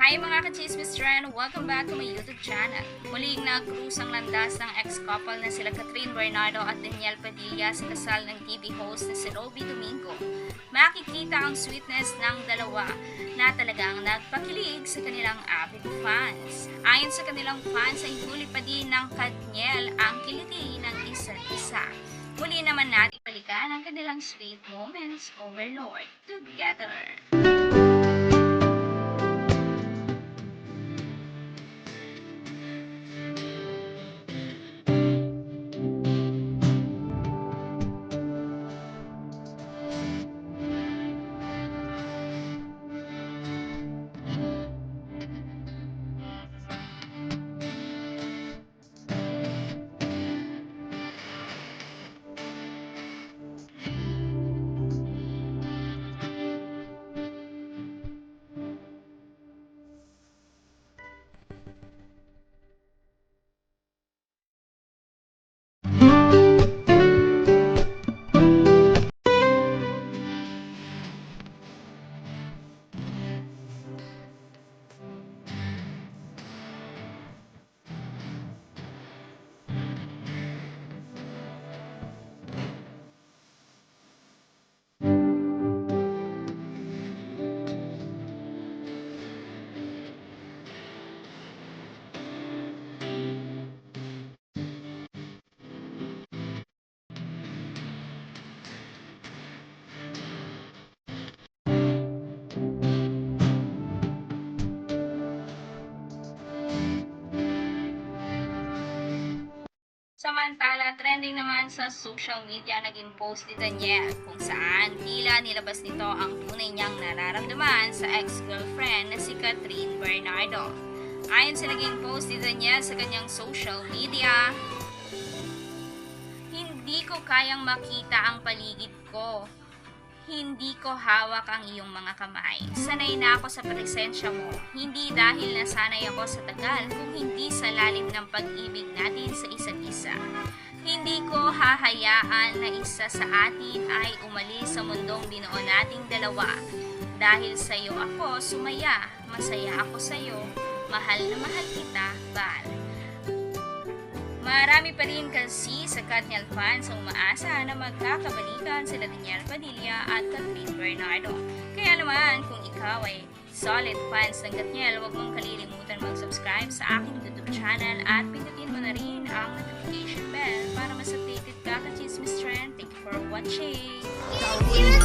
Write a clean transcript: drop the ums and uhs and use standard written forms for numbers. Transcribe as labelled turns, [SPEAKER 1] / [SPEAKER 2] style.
[SPEAKER 1] Hi mga ka-chismis trend! Welcome back to my YouTube channel. Muling nag-cruise ang landas ng ex-couple na sila Catherine Bernardo at Daniel Padilla sa kasal ng TV host na si Robby Domingo. Makikita ang sweetness ng dalawa na talagang nagpakilig sa kanilang avid fans. Ayon sa kanilang fans ay huli pa din ng Katniel ang kiliti ng isa't isa. Muli naman natin balikan ang kanilang sweet moments overlord together. Samantala, trending naman sa social media naging post ni Daniel kung saan tila nilabas nito ang tunay niyang nararamdaman sa ex-girlfriend na si Catherine Bernardo. Ayon sa naging post ni Daniel sa kanyang social media, "Hindi ko kayang makita ang paligid ko. Hindi ko hawak ang iyong mga kamay. Sanay na ako sa presensya mo. Hindi dahil nasanay ako sa tagal, kung hindi sa lalim ng pag-ibig natin sa isa't isa. Hindi ko hahayaan na isa sa atin ay umalis sa mundong binuo nating dalawa. Dahil sa iyo ako sumaya, masaya ako sa iyo, mahal na mahal kita, Val." Marami pa rin kasi sa Katniel fans ang umaasa na magkakabalikan sila Daniel Padilla at Catherine Bernardo. Kaya naman, kung ikaw ay solid fans ng Katniel, huwag mong kalilimutan mag-subscribe sa aking YouTube channel at pindutin mo na rin ang notification bell para mas updated ka ka Chismis Trend. Thank you for watching!